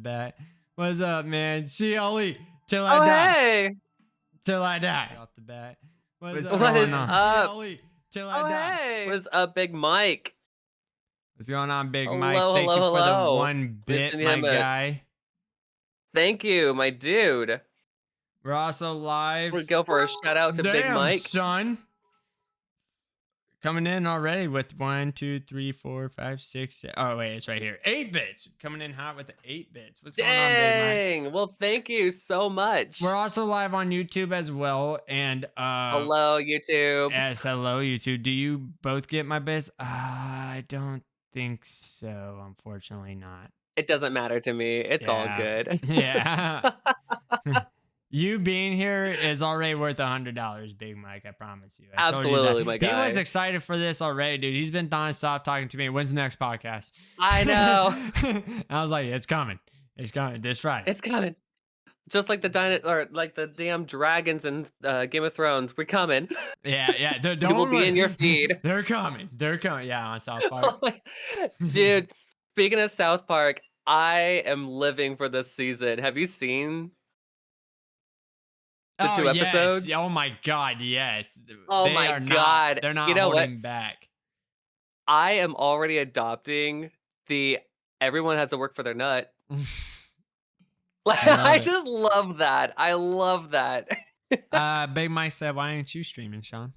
bat. What's up, man? CLE till I Oh, die. hey. Till I die. Off the bat. What's What is going on? up? CLE till I Oh, die. hey. What is up, Big Mike? What's going on, Big Mike? Hello, Thank you hello, for the hello. 1 bit, Missing my him guy. Thank you, my dude. We're also live. We'll go for a shout out to Big Damn, Mike. son. Coming in already with 1, 2, 3, 4, 5, 6. Oh, wait, it's right here. 8 bits. Coming in hot with the 8 bits. What's going on, Big Mike? Dang. Well, thank you so much. We're also live on YouTube as well. And hello, YouTube. yes, hello, YouTube. Do you both get my bits? I don't think so. Unfortunately, not. It doesn't matter to me. It's all good. Yeah. You being here is already worth $100, Big Mike. I promise you. I told you Absolutely, that. my guy. He was excited for this already, dude. He's been nonstop talking to me. When's the next podcast? I know. I was like, it's coming. It's coming this Friday. It's coming. Just like the damn dragons in Game of Thrones. We're coming. Yeah. They will be in your feed. They're coming. Yeah, on South Park. Dude, speaking of South Park, I am living for this season. Have you seen the 2 episodes? Yes. Oh my God, yes. Oh my God. They're not You know holding what? back. I am already adopting the everyone has to work for their nut. Like, I just love that. I love that. Big Mike said, why aren't you streaming, Sean?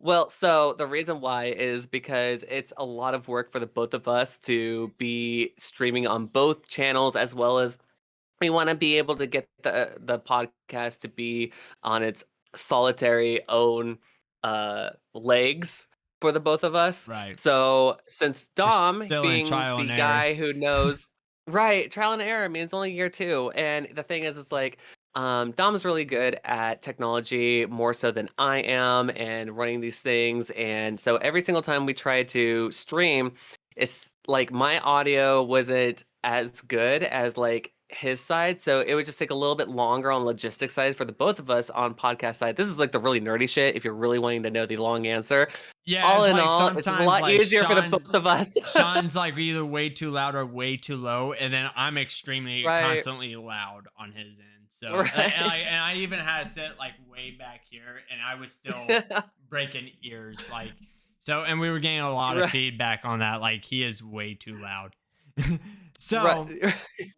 Well, so the reason why is because it's a lot of work for the both of us to be streaming on both channels, as well as we want to be able to get the podcast to be on its solitary own legs for the both of us. Right. So since Dom being the guy who knows, right, trial and error. I mean, it's only year 2, and the thing is, it's like Dom's really good at technology, more so than I am, and running these things. And so every single time we try to stream, it's like my audio wasn't as good as like his side, so it would just take a little bit longer on logistics side for the both of us on podcast side. This is like the really nerdy shit if you're really wanting to know the long answer. Yeah, all in all, it's just a lot easier for the both of us. Sean's like either way too loud or way too low, and then I'm extremely constantly loud on his end. So and I even had to sit like way back here, and I was still breaking ears. Like so, and we were getting a lot of feedback on that. Like he is way too loud. So,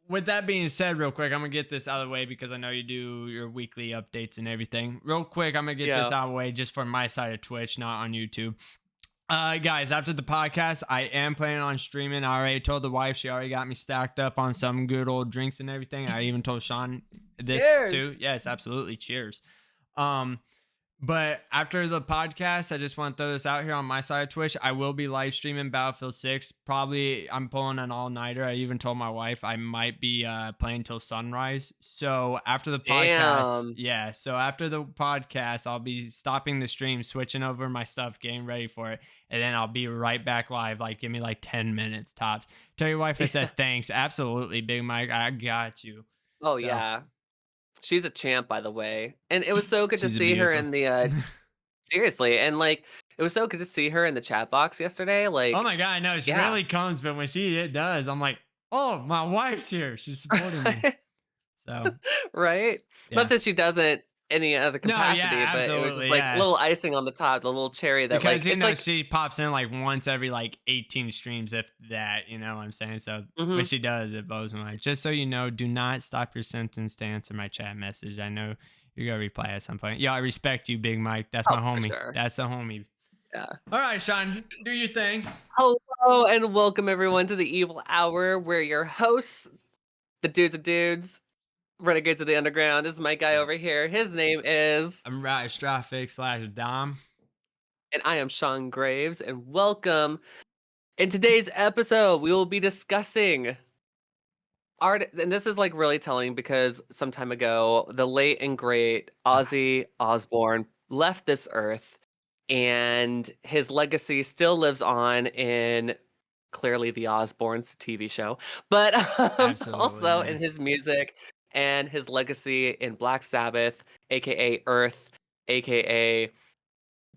with that being said, real quick, I'm going to get this out of the way because I know you do your weekly updates and everything. Real quick, I'm going to get this out of the way just for my side of Twitch, not on YouTube. Guys, after the podcast, I am planning on streaming. I already told the wife. She already got me stacked up on some good old drinks and everything. I even told Sean this too. Yes, absolutely. Cheers. But after the podcast, I just want to throw this out here on my side of Twitch. I will be live streaming Battlefield 6. Probably I'm pulling an all-nighter. I even told my wife I might be playing till sunrise. So after the podcast, so after the podcast, I'll be stopping the stream, switching over my stuff, getting ready for it, and then I'll be right back live. Like, give me like 10 minutes tops. Tell your wife I said thanks. Absolutely, Big Mike. I got you. Oh, yeah. She's a champ, by the way. And it was so good to see her in the seriously, and like it was so good to see her in the chat box yesterday. Like, oh my God, I know she rarely comes, but when she does, I'm like, oh, my wife's here. She's supporting me. So not that she doesn't any other capacity, but it was just like a little icing on the top, the little cherry that because like, you know she pops in like once every like 18 streams, if that, you know what I'm saying? So when she does, it blows my mind. Just so you know, do not stop your sentence to answer my chat message. I know you're gonna reply at some point. Yeah, I respect you, Big Mike. That's my homie. Sure. That's the homie. Yeah. All right, Sean, do your thing. Hello and welcome everyone to the Evil Hour. We're your hosts, the dudes of dudes. Renegades of the Underground. This is my guy over here. His name is... I'm Ratatrophic / Dom. And I am Sean Graves. And welcome. In today's episode, we will be discussing art. And this is like really telling because some time ago, the late and great Ozzy Osbourne left this earth. And his legacy still lives on in... clearly the Osbournes TV show. But also in his music... and his legacy in Black Sabbath, aka Earth, aka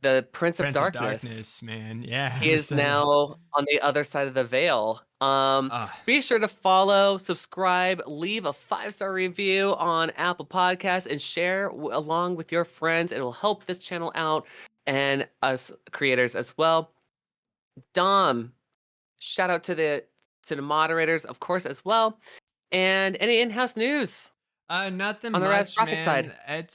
the Prince of Prince of Darkness. Darkness, man. Yeah, He is now on the other side of the veil. Be sure to follow, subscribe, leave a 5-star review on Apple Podcasts, and share along with your friends. It will help this channel out and us creators as well. Dom, shout out to the moderators, of course, as well. And any in-house news? Nothing on the much, Ratatrophic side. man.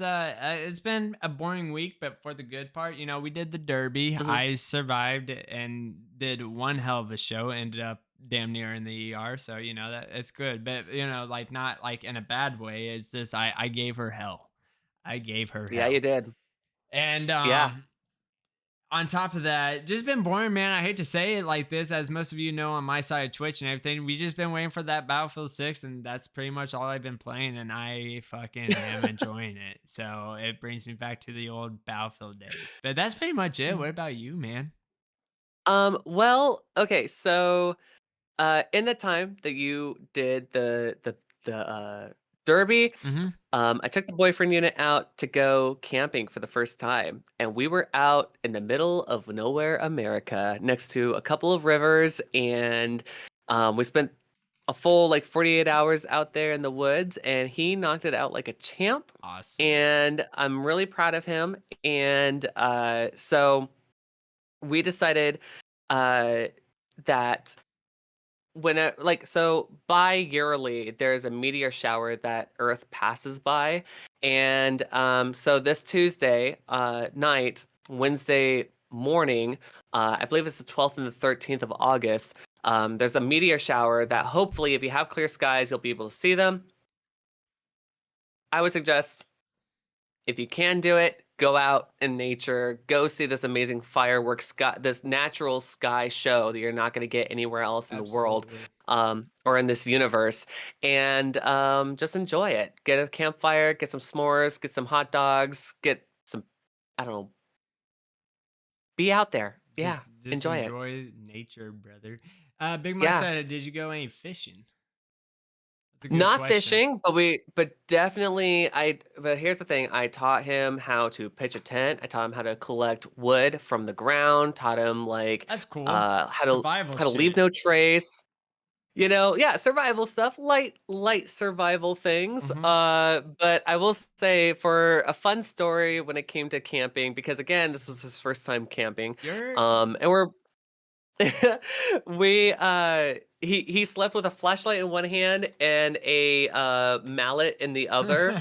It's been a boring week, but for the good part, we did the Derby. Mm-hmm. I survived and did one hell of a show. Ended up damn near in the ER, so that it's good. But like not like in a bad way. It's just I gave her hell. I gave her Yeah, hell. you did. And Yeah. on top of that, just been boring, man. I hate to say it like this, as most of you know on my side of Twitch and everything. We just been waiting for that Battlefield 6, and that's pretty much all I've been playing, and I fucking am enjoying it. So it brings me back to the old Battlefield days. But that's pretty much it. What about you, man? Well, okay, so in the time that you did the Derby, Mm-hmm. I took the boyfriend unit out to go camping for the first time, and we were out in the middle of nowhere, America, next to a couple of rivers, and we spent a full like 48 hours out there in the woods, and he knocked it out like a champ. Awesome. And I'm really proud of him. And so we decided that so bi-yearly there's a meteor shower that Earth passes by, and so this Tuesday night, Wednesday morning, I believe it's the 12th and the 13th of August, there's a meteor shower that hopefully, if you have clear skies, you'll be able to see them. I would suggest, if you can do it, go out in nature, go see this amazing fireworks sky, this natural sky show that you're not going to get anywhere else in the world, or in this universe, and just enjoy it. Get a campfire, get some s'mores, get some hot dogs, get some, I don't know, be out there. Yeah, Just enjoy it. enjoy nature, brother. Big Mike said, did you go any fishing? Not fishing, but definitely but here's the thing. I taught him how to pitch a tent. I taught him how to collect wood from the ground, taught him that's cool. How to leave no trace. Survival stuff, light survival things. Mm-hmm. But I will say, for a fun story when it came to camping, because again, this was his first time camping. And we're he slept with a flashlight in one hand and a mallet in the other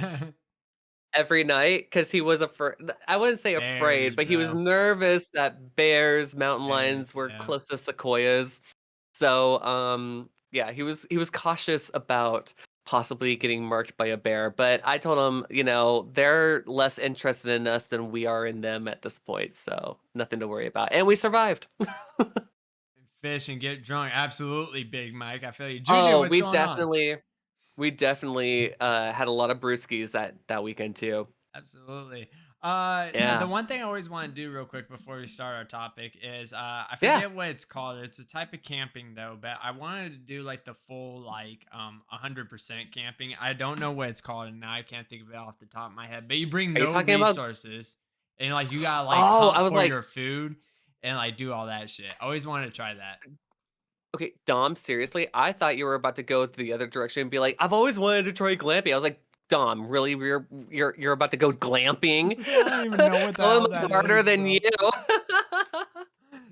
every night, because he was afraid. I wouldn't say afraid, but he was nervous that bears, mountain lions were close to sequoias. So yeah, he was cautious about possibly getting marked by a bear, but I told him, they're less interested in us than we are in them at this point, so nothing to worry about. And we survived. Fish and get drunk. Absolutely, Big Mike. I feel you. Juju, we definitely had a lot of brewskis that weekend too. Absolutely. The one thing I always want to do real quick before we start our topic is I forget what it's called. It's a type of camping though, but I wanted to do like the full 100% camping. I don't know what it's called, and now I can't think of it off the top of my head. But you bring no resources, and you gotta hunt for your food and do all that shit. I always wanted to try that. Okay, Dom, seriously, I thought you were about to go the other direction and be like, I've always wanted to try glamping. I was like, Dom, really? You're about to go glamping? I don't even know what the hell that is. Harder than you.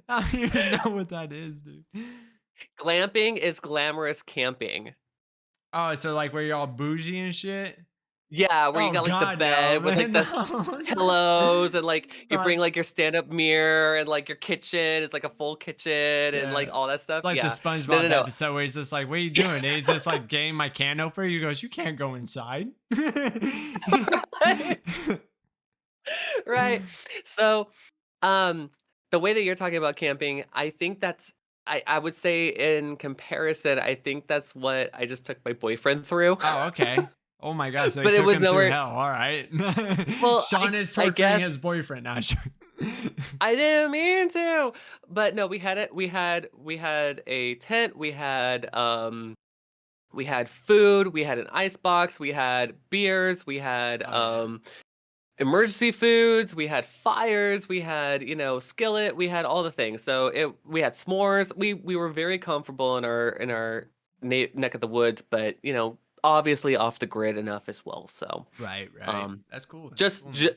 I don't even know what that is, dude. Glamping is glamorous camping. Oh, so where you're all bougie and shit? Yeah, where you got the bed with the pillows, and you bring your stand-up mirror, and your kitchen. It's a full kitchen, and all that stuff. It's the SpongeBob episode where he's just like, "What are you doing?" And he's just getting my can opener. He goes, "You can't go inside." Right. So, the way that you're talking about camping, I think that's, I would say, in comparison, I think that's what I just took my boyfriend through. Oh, okay. Oh my god! So he took him through hell. All right. Well, Sean is torturing his boyfriend now. I didn't mean to, but no, we had it. We had a tent. We had food. We had an ice box. We had beers. We had emergency foods, we had fires, we had, skillet, we had all the things. So we had s'mores. We were very comfortable in our neck of the woods, but obviously off the grid enough as well. So right. That's cool. Just, That's cool,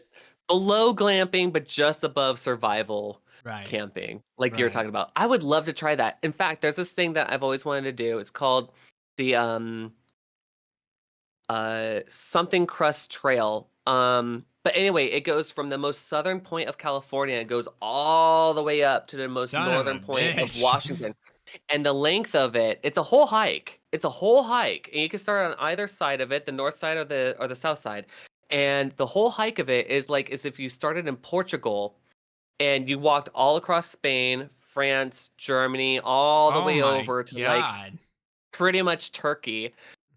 below glamping, but just above survival right. camping, like you were talking about. I would love to try that. In fact, there's this thing that I've always wanted to do. It's called the something crust trail. But anyway, it goes from the most southern point of California. It goes all the way up to the most northern point of Washington. And the length of it, it's a whole hike. It's a whole hike. And you can start on either side of it, the north side or the south side. And the whole hike of it is like as if you started in Portugal and you walked all across Spain, France, Germany, all the way over to like pretty much Turkey.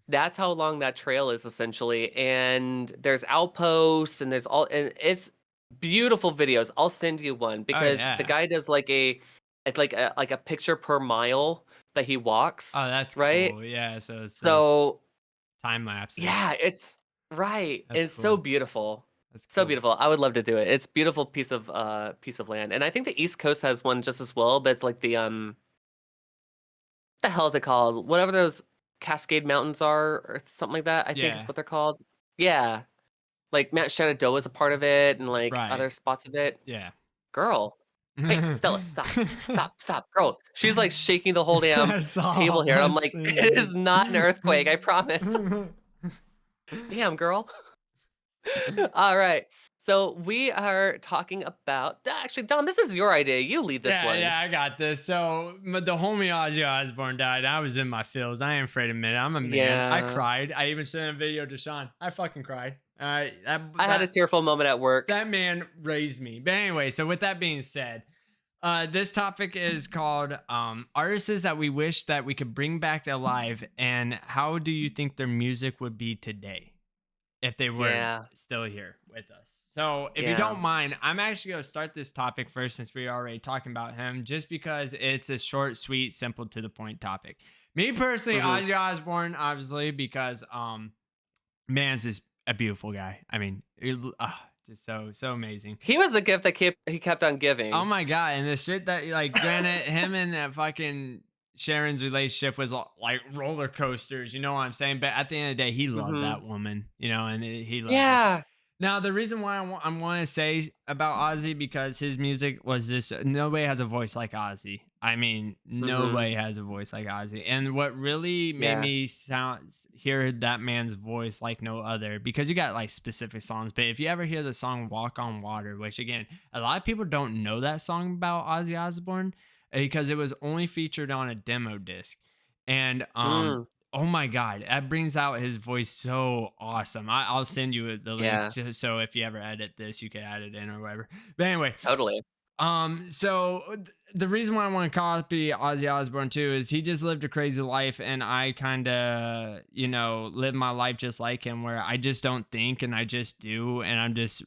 That's how long that trail is essentially. And there's outposts and and it's beautiful videos. I'll send you one because the guy does it's like a picture per mile that he walks. Oh, that's right. Cool. Yeah. So it's time lapses. Yeah, it's right. It's cool. So beautiful. That's so beautiful. I would love to do it. It's a beautiful piece of land. And I think the East Coast has one just as well, but it's like the what the hell is it called? Whatever those Cascade Mountains are or something like that. I think is what they're called. Yeah. Like Mount Shenandoah is a part of it and like other spots of it. Yeah. Girl. Hey, Stella, stop, girl. She's like shaking the whole damn table here. I'm like, it is not an earthquake, I promise. Damn, girl. All right. So we are talking about actually, Dom, this is your idea. You lead this one. Yeah, I got this. So the homie Ozzy Osbourne died. I was in my feels. I ain't afraid to admit it. I'm a man. Yeah. I cried. I even sent a video to Sean. I fucking cried. I had a tearful moment at work. That man raised me. But anyway, so with that being said, this topic is called artists that we wish that we could bring back alive, and how do you think their music would be today if they were still here with us? So if you don't mind, I'm actually going to start this topic first since we're already talking about him, just because it's a short, sweet, simple, to the point topic. Me personally, Ozzy Osbourne, obviously, because man's is a beautiful guy. I mean, just so amazing. He was the gift that he kept on giving. Oh my god! And the shit that like, granted, him and that fucking Sharon's relationship was like roller coasters. You know what I'm saying? But at the end of the day, he loved that woman. And he loved her. Now, the reason why I want to say about Ozzy, because his music was just, nobody has a voice like Ozzy. I mean, nobody has a voice like Ozzy. And what really made me hear that man's voice like no other, because you got like specific songs, but if you ever hear the song Walk on Water, which again, a lot of people don't know that song about Ozzy Osbourne because it was only featured on a demo disc. And oh my god, that brings out his voice so awesome. I'll send you the link so if you ever edit this, you can add it in or whatever. But anyway, totally. So the reason why I want to copy Ozzy Osbourne too is he just lived a crazy life, and I kind of live my life just like him, where I just don't think and I just do, and I'm just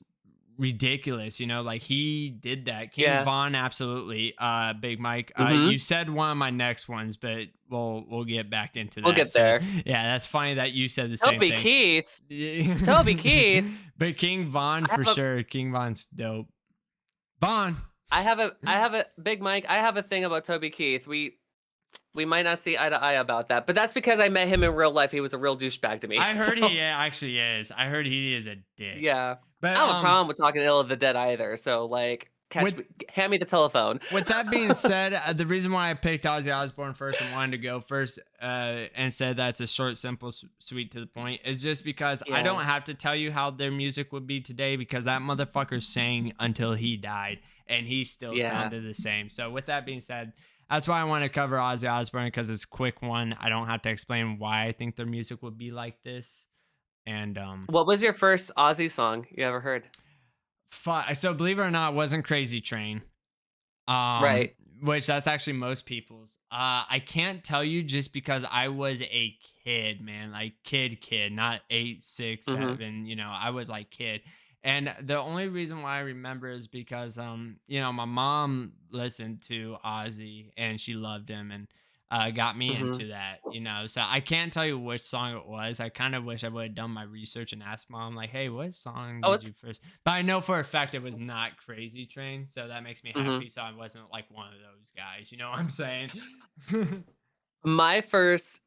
ridiculous, like he did that. King Von, absolutely. Big Mike, you said one of my next ones, but we'll get back into that. We'll get there. Yeah, that's funny that you said the same thing. Toby Keith. But King Von for sure. King Von's dope. Von. I have a Big Mike. I have a thing about Toby Keith. We might not see eye to eye about that, but that's because I met him in real life. He was a real douchebag to me. I heard he actually is. I heard he is a dick. Yeah. But I don't have a problem with talking ill of the dead either. So like, hand me the telephone. With that being said, the reason why I picked Ozzy Osbourne first and wanted to go first and said that's a short, simple, sweet, to the point is just because I don't have to tell you how their music would be today, because that motherfucker sang until he died and he still sounded the same. So with that being said, that's why I want to cover Ozzy Osbourne, because it's a quick one. I don't have to explain why I think their music would be like this. And what was your first Ozzy song you ever heard? So believe it or not, it wasn't Crazy Train. Right. Which that's actually most people's. I can't tell you, just because I was a kid, man, like kid, not 8, 6, 7. I was like kid. And the only reason why I remember is because, my mom listened to Ozzy and she loved him. And got me Mhm. into that, you know. So I can't tell you which song it was. I kind of wish I would have done my research and asked mom, like, "Hey, what song Oh, did it's you first?" But I know for a fact it was not Crazy Train, so that makes me mhm. happy. So I wasn't like one of those guys, you know what I'm saying? My first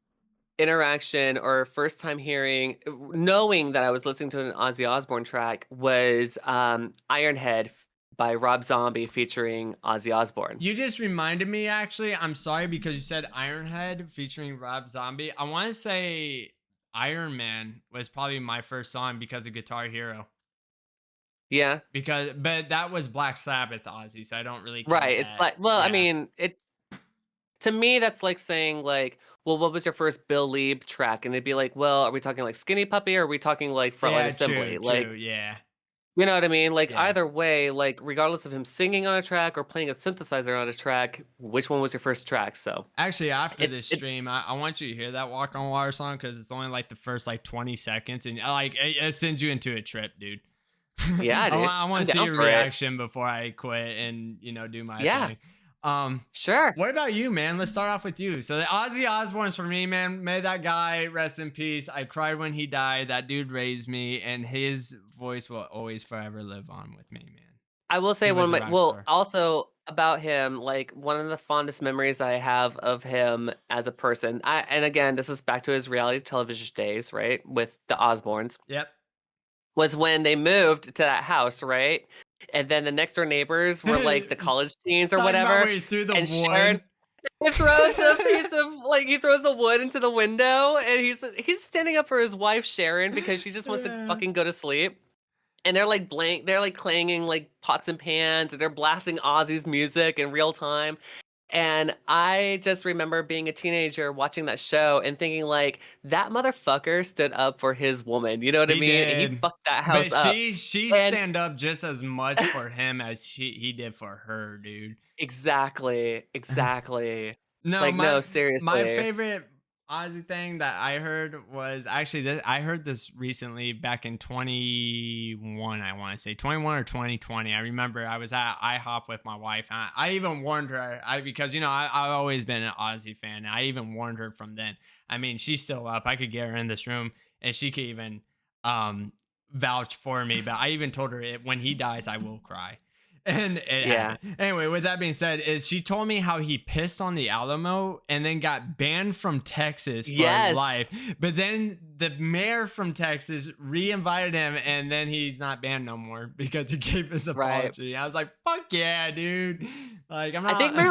interaction or first time hearing knowing that I was listening to an Ozzy Osbourne track was, Ironhead by Rob Zombie featuring Ozzy Osbourne. You just reminded me, actually. I'm sorry because you said Ironhead featuring Rob Zombie. I want to say Iron Man was probably my first song because of Guitar Hero. Yeah. But that was Black Sabbath Ozzy, so I don't really count Right, it's that. like well, I Yeah. mean, it to me, that's like saying, like, "Well, what was your first Bill Leeb track?" And it'd be like, "Well, are we talking, like, Skinny Puppy, or are we talking, like, Frontline Yeah, true, Assembly?" true. Like, Yeah. you know what I mean? Like, Yeah. either way, like, regardless of him singing on a track or playing a synthesizer on a track, which one was your first track? So, Actually, after it this it stream, I want you to hear that Walk on Water song because it's only like the first like 20 seconds, and like it sends you into a trip, dude. yeah, dude. I want I'm to see down your for it. reaction before I quit and do my Yeah, thing. Um, sure. what about you, man? Let's start off with you. So the Ozzy Osbourne's for me, man. May that guy rest in peace. I cried when he died. That dude raised me, and his voice will always forever live on with me, man. I will say He one was of a my rock well, star. also about him, like, one of the fondest memories I have of him as a person, and again, this is back to his reality television days, right, with the Osbournes, Yep. was when they moved to that house, right? And then the next door neighbors were, like, the college teens or Talking about whatever, where he threw the and Sharon wood. he throws the piece of he throws the wood into the window, and he's standing up for his wife, Sharon, because she just wants to Yeah. fucking go to sleep. And they're like clanging like pots and pans, and they're blasting Ozzy's music in real time. And I just remember being a teenager watching that show and thinking like that motherfucker stood up for his woman. You know what I He mean? And he did. fucked that But house up. she And stand up just as much for him as he did for her, dude. exactly, exactly. No, Like no, my seriously. favorite Ozzy thing that I heard was actually this, I heard this recently back in 21, I want to say 21 or 2020. I remember I was at IHOP with my wife, and I even warned her, because I've always been an Ozzy fan. And I even warned her from then. I mean, she's still up. I could get her in this room and she could even um vouch for me, but I even told her when he dies I will cry. And it Yeah. happened. Anyway, with that being said, is she told me how he pissed on the Alamo and then got banned from Texas for life. Yes. But then the mayor from Texas re-invited him, and then he's not banned no more because he gave his Right. apology. I was like, "Fuck yeah, dude!" Like I'm I think not.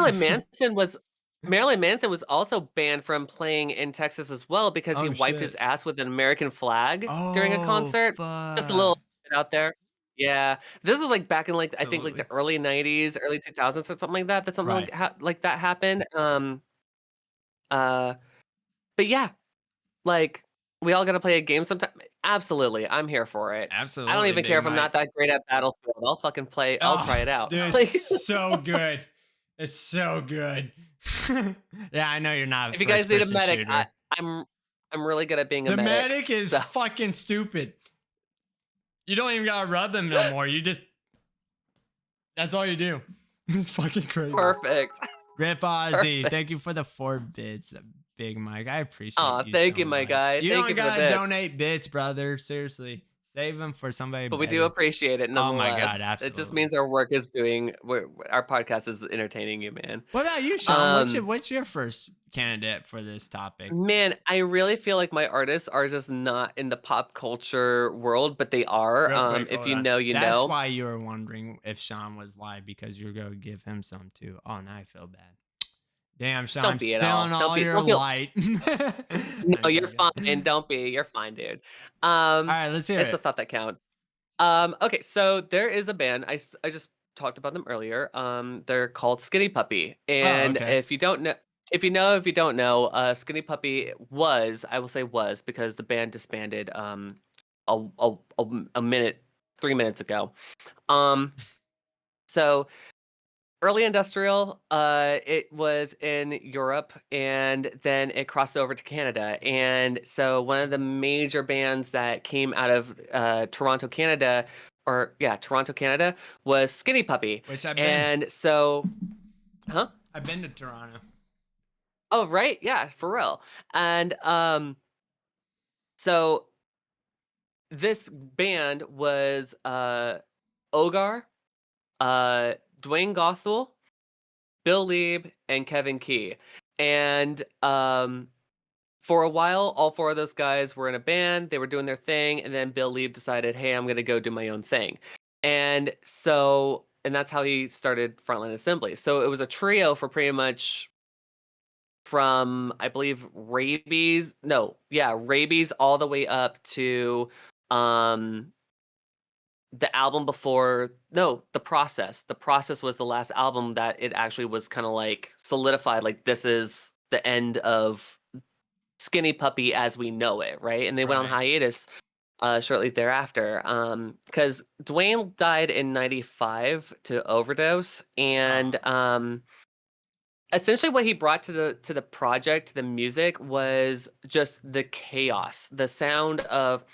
Marilyn Manson was also banned from playing in Texas as well because he Oh wiped his shit! ass with an American flag during a Oh concert. Just a little fuck! bit out there. Yeah. This was, like, back in, like, I think, like, the Absolutely. early '90s, early 2000s or something like that something Right. like that happened. Uh, but yeah, like, we all gotta play a game sometime. Absolutely, I'm here for it. I don't Absolutely, even care Big if I'm not Mike. that great at Battlefield. I'll Oh, try it out. dude, it's Like so good. It's so good. Yeah, I know you're not a if you guys first need a person medic, shooter. I'm I'm really good at being a The medic. medic is So fucking stupid. You don't even gotta rub them no more. That's all you do. It's fucking crazy. perfect. Rip Ozzy, thank you Perfect. for the 4 bits, Big Mike. I appreciate Aw, you thank so you, my much. guy. You Thank don't you for the gotta bits. donate bits, brother. Seriously, save them for somebody But we do better. appreciate it Oh my god, nonetheless. It just absolutely. means our podcast is entertaining you, man. What about you, Sean? Um, What's your first candidate for this topic? man, I really feel like my artists are just not in the pop culture world, but they are. Real quick, If hold you on. know, you That's know. why you were wondering if Sean was live because you're going to give him some too. Oh, now I feel bad. Damn, Sean, Don't I'm be at feeling all. all your Don't feel light. no, I'm you're joking. fine. Don't be. You're fine, dude. All right, let's hear It's a it. thought that counts. Okay, so there is a band. I just talked about them earlier. They're called Skinny Puppy, Oh, and okay. if you don't know, Skinny Puppy I will say was because the band disbanded a a, a, a minute 3 minutes ago. Um, so early industrial, it was in Europe, and then it crossed over to Canada. And so one of the major bands that came out of Toronto, Canada, Toronto, Canada, was Skinny Puppy. Which I've been. And so, huh? I've been to Toronto. Oh, right, yeah, for real. And so this band was Ogar, uh, Dwayne Gothel, Bill Lieb, and Kevin Key. And for a while, all four of those guys were in a band. They were doing their thing, and then Bill Lieb decided, "Hey, I'm gonna go do my own thing," and that's how he started Frontline Assembly. So it was a trio for pretty much from, I believe, Rabies all the way up to um the album before, no, The Process. The Process was the last album that it actually was kind of like solidified, like this is the end of Skinny Puppy as we know it, right? And they went on hiatus shortly thereafter, because Dwayne died in '95 to overdose, and essentially what he brought to the project, the music, was just the chaos, the sound of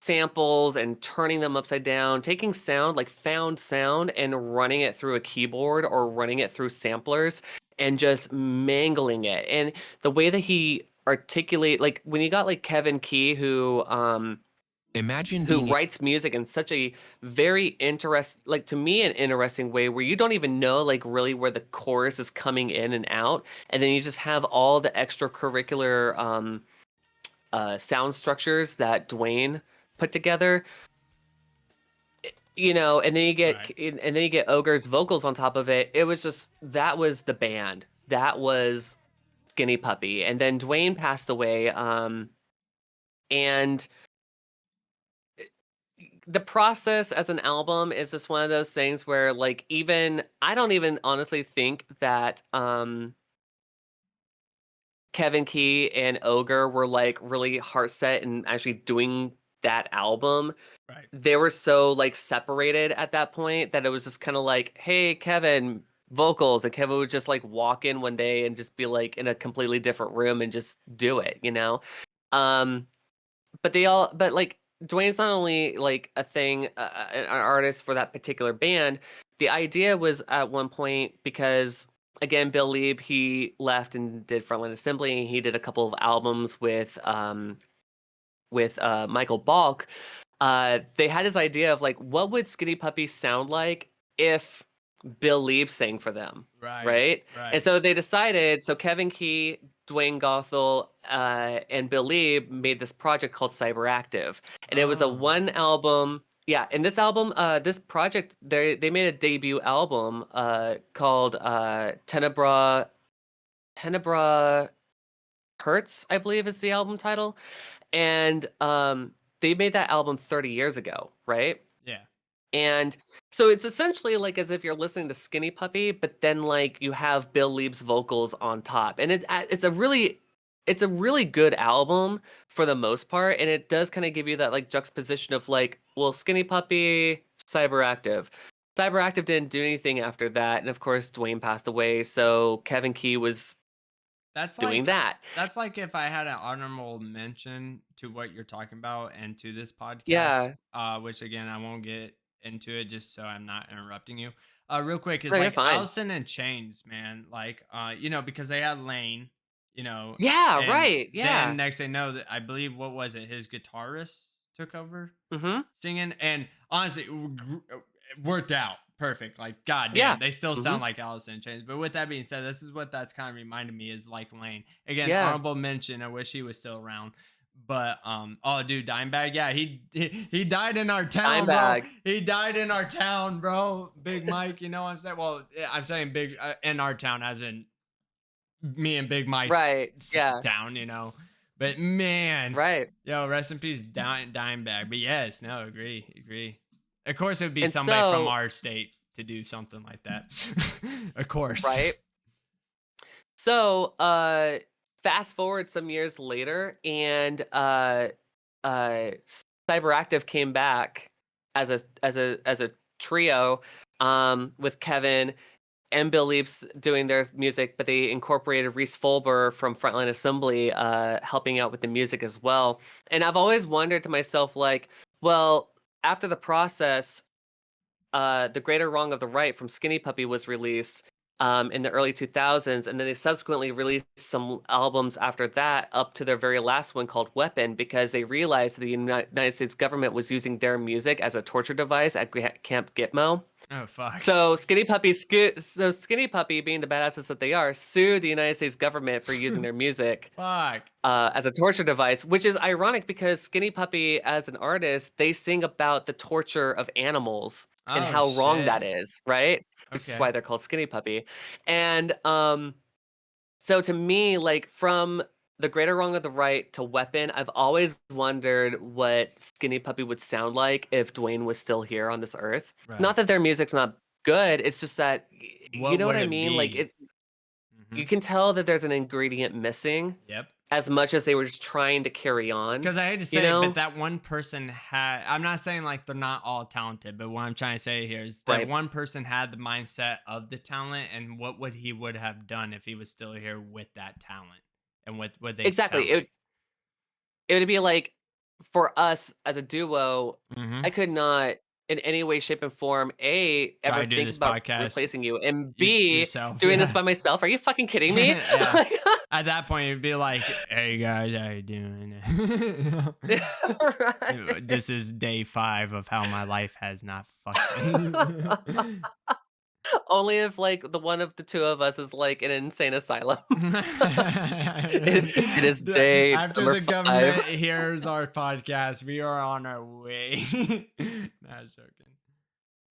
samples and turning them upside down, taking sound like found sound and running it through a keyboard or running it through samplers and just mangling it. And the way that he articulate, like when you got like Kevin Key, who writes music in such a very like to me, an interesting way where you don't even know like really where the chorus is coming in and out, and then you just have all the extracurricular sound structures that Dwayne put together, and then you get Ogre's vocals on top of it. It was just, that was the band. That was Skinny Puppy. And then Dwayne passed away, and The Process as an album is just one of those things where like I don't even honestly think that Kevin Key and Ogre were like really heart set and actually doing that album. Right. They were so like separated at that point that it was just kind of like, hey, Kevin, vocals. And Kevin would just like walk in one day and just be like in a completely different room and just do it, Um, but like Dwayne's not only like an artist for that particular band. The idea was at one point, because again, Bill Lieb, he left and did Frontline Assembly, and he did a couple of albums with Michael Balk. They had this idea of like, what would Skinny Puppy sound like if Bill Lieb sang for them, right? And so they decided. So Kevin Key, Dwayne Gothel, and Bill Lieb made this project called Cyberactive, and it was a one album. Yeah, and this project, they made a debut album called Tenebra Hurts, I believe is the album title. And they made that album 30 years ago, right? Yeah. And so it's essentially like as if you're listening to Skinny Puppy, but then like you have Bill Lieb's vocals on top. And it's a really good album for the most part, and it does kind of give you that like juxtaposition of like, well, Skinny Puppy, Cyberactive. Cyberactive didn't do anything after that, and of course Dwayne passed away, so Kevin Key was doing that. That's like if I had an honorable mention to what you're talking about and to this podcast, which again I won't get into it just so I'm not interrupting you. Real quick is like Allison in Chains, man. Like because they had Lane, Yeah, right. Yeah. Then next thing know that I believe, what was it, his guitarist took over singing, and honestly it worked out perfect. Like, goddamn, they still sound like Alice in Chains. But with that being said, this is what that's kind of reminded me, is like Lane. Again, honorable mention. I wish he was still around. But oh, dude, Dimebag, yeah, he died in our town, bro. He died in our town, bro. Big Mike, you know what I'm saying? Well, I'm saying big in our town, as in me and Big Mike's town, But man, yo, rest in peace, Dimebag. But yes, no, agree. Of course, it would be somebody from our state to do something like that. Of course. Right. So, fast forward some years later, and Cyberactive came back as a trio, with Kevin and Bill Leaps doing their music, but they incorporated Reese Fulber from Frontline Assembly, helping out with the music as well. And I've always wondered to myself, like, well, after The Process, The Greater Wrong of the Right from Skinny Puppy was released, in the early 2000s, and then they subsequently released some albums after that up to their very last one called Weapon, because they realized the United States government was using their music as a torture device at Camp Gitmo. Oh fuck. So Skinny Puppy, being the badasses that they are, sued the United States government for using their music fuck. As a torture device, which is ironic because Skinny Puppy, as an artist, they sing about the torture of animals and how wrong that is, right? Which is why they're called Skinny Puppy. And so to me, like, from The Greater Wrong of the Right to Weapon, I've always wondered what Skinny Puppy would sound like if Dwayne was still here on this earth. Right. Not that their music's not good, it's just that, you know what I mean? Like, you can tell that there's an ingredient missing. Yep. As much as they were just trying to carry on. Because I hate to say it, but that one person had, I'm not saying like they're not all talented, but what I'm trying to say here is that one person had the mindset of the talent, and what would he would have done if he was still here with that talent, and what would they exactly like? It would be like, for us as a duo, I could not in any way, shape, and form ever think about replacing you, and B, doing this by myself. Are you fucking kidding me? At that point, it'd be like, "Hey guys, how you doing? Right. This is day 5 of how my life has not fucked." Only if like the one of the two of us is like in an insane asylum. it is day after number the 5. government hears our podcast, we are on our way. Not joking.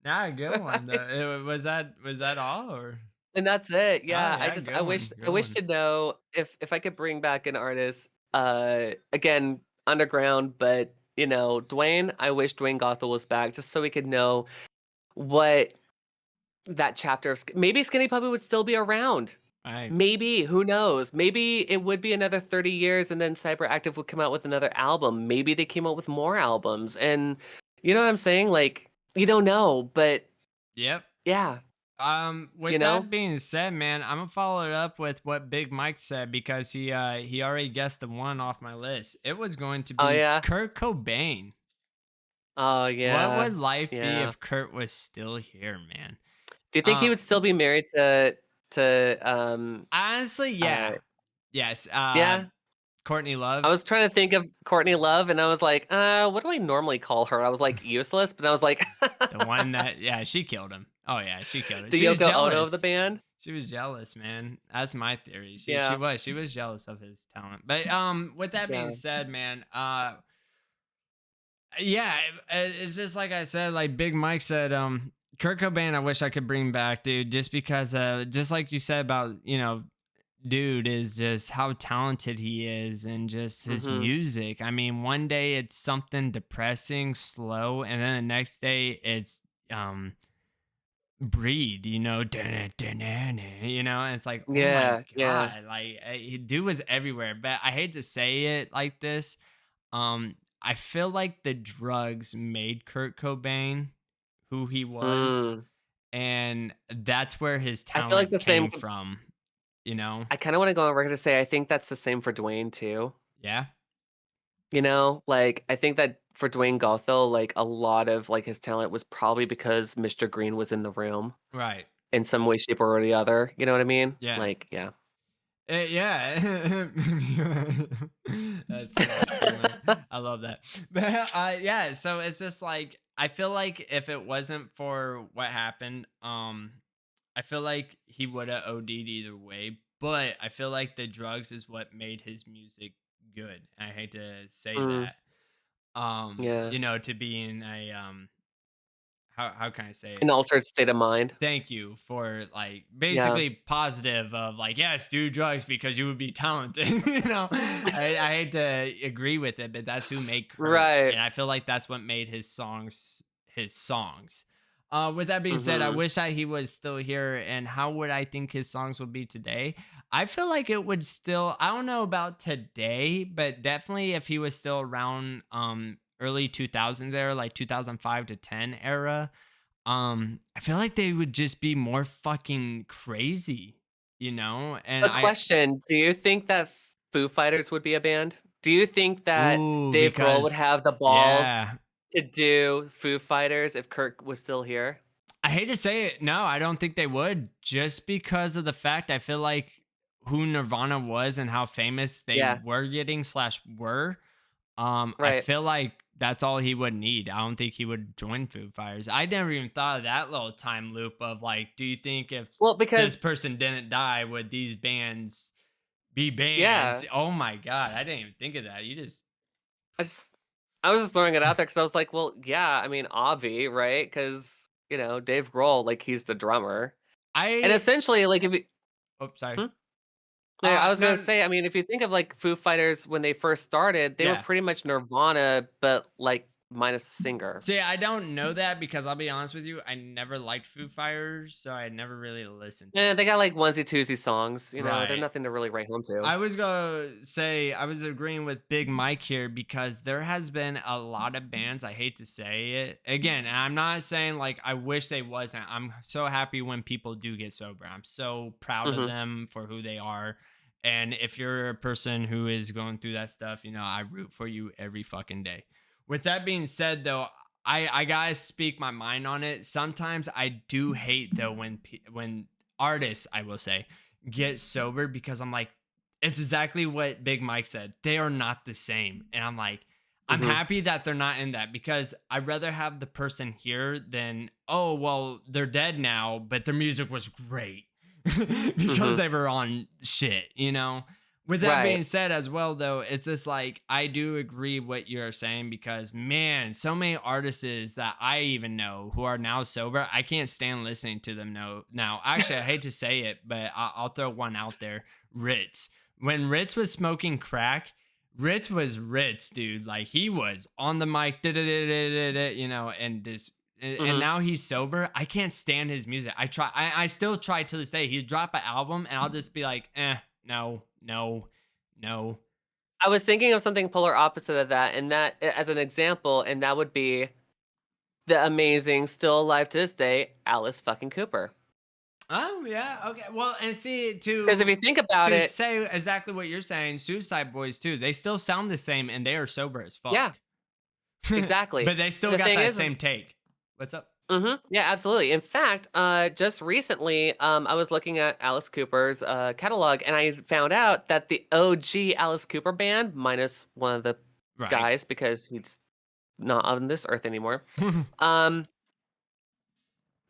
Nah, good one though. Was that all, or? And that's it. Yeah, I wish to know if I could bring back an artist, again, underground, but you know, Dwayne. I wish Dwayne Gothel was back, just so we could know what that chapter of maybe Skinny Puppy would still be around. Maybe, who knows? Maybe it would be another 30 years, and then Cyberactive would come out with another album. Maybe they came out with more albums, and you know what I'm saying? Like, you don't know, but yep, yeah. With that being said, man, I'm gonna follow it up with what Big Mike said, because he already guessed the one off my list. It was going to be Kurt Cobain. Oh yeah. What would life be if Kurt was still here, man? Do you think he would still be married to honestly, yeah. Yes. Yeah. Courtney Love. I was trying to think of Courtney Love, and I was like, what do I normally call her? I was like, useless, but I was like the one that she killed him. Oh yeah, she killed him. The Yoko Ono of the band. She was jealous, man. That's my theory. She was jealous of his talent. But with that being said, man, yeah, it's just like I said, like Big Mike said, Kurt Cobain, I wish I could bring back, dude, just because just like you said about, you know, dude, is just how talented he is, and just his music. I mean, one day it's something depressing, slow, and then the next day it's Breed, you know, you know, and it's like, oh my god, like dude was everywhere. But I hate to say it like this, I feel like the drugs made Kurt Cobain who he was, and that's where his talent came from. You know, I kind of want to go on record to say I think that's the same for Dwayne too. Yeah. You know, like I think that for Dwayne Gothel, like a lot of like his talent was probably because Mr. Green was in the room, right? In some way, shape, or the other. You know what I mean? Yeah. Like, yeah. Yeah. That's cool. I love that. But yeah, so it's just like, I feel like if it wasn't for what happened, I feel like he would have OD'd either way, but I feel like the drugs is what made his music good. I hate to say that. You know, to be in a how can I say it? An altered state of mind. Thank you for like basically positive of like, yes, do drugs because you would be talented. You know, I hate to agree with it, but that's who made Kurt, right. And I feel like that's what made his songs his songs. With that being said, I wish that he was still here. And how would I think his songs would be today? I feel like it would still, I don't know about today, but definitely if he was still around early 2000s era, like 2005 to 10 era, I feel like they would just be more fucking crazy, you know? And question, do you think that Foo Fighters would be a band? Do you think that Dave Grohl would have the balls to do Foo Fighters if Kurt was still here? I hate to say it, no, I don't think they would, just because of the fact I feel like who Nirvana was and how famous they Yeah, were getting slash were. I right. feel like that's all he would need. I don't think he would join Foo Fighters. I never even thought of that little time loop of like, do you think if Well, this because person didn't die, would these bands be bands? yeah, Oh my god, I didn't even think of that. You just I just I was just throwing it out there because I was like, well, yeah, I mean, Avi, right? Because Dave Grohl, like he's the drummer, and I essentially, like if you, oh sorry. hmm? No, I was gonna No, say, I mean, if you think of like Foo Fighters when they first started, they were yeah. pretty much Nirvana, but like minus the singer. See, I don't know that because I'll be honest with you, I never liked Foo Fighters, so I never really listened to Yeah, they them. got like onesie twosie songs. They're Right. nothing to really write home to. I was gonna say I was agreeing with Big Mike here because there has been a lot of bands. I hate to say it again, and I'm not saying like I wish they wasn't. I'm so happy when people do get sober. I'm so proud of Hmm. them for who they are. And if you're a person who is going through that stuff, I root for you every fucking day. With that being said, though, I gotta speak my mind on it. Sometimes I do hate though when artists, I will say, get sober because I'm like it's exactly what Big Mike said. They are not the same. And I'm like, I'm Hmm. happy that they're not in that because I'd rather have the person here than, oh, well, they're dead now, but their music was great because Hmm. they were on shit. With that being Right. said, as well, though, it's just like I do agree what you're saying because man, so many artists that I even know who are now sober, I can't stand listening to them. No, now actually, I hate to say it, but I'll throw one out there. Ritz. When Ritz was smoking crack, Ritz was Ritz, dude. Like he was on the mic, and this. And Hmm. now he's sober. I can't stand his music. I still try to this day. He drop an album, and I'll just be like, no, no, no. I was thinking of something polar opposite of that, and that as an example, and that would be the amazing, still alive to this day, Alice fucking Cooper. Oh yeah, okay. Well, and see Because if to you think about to it, say exactly what you're saying, Suicide Boys too. They still sound the same, and they are sober as fuck. yeah, exactly. But they And still the got thing that is same take. What's up? yeah, absolutely. In fact, just recently, I was looking at Alice Cooper's catalog, and I found out that the OG Alice Cooper band, minus one of the Right. guys because he's not on this earth anymore, um,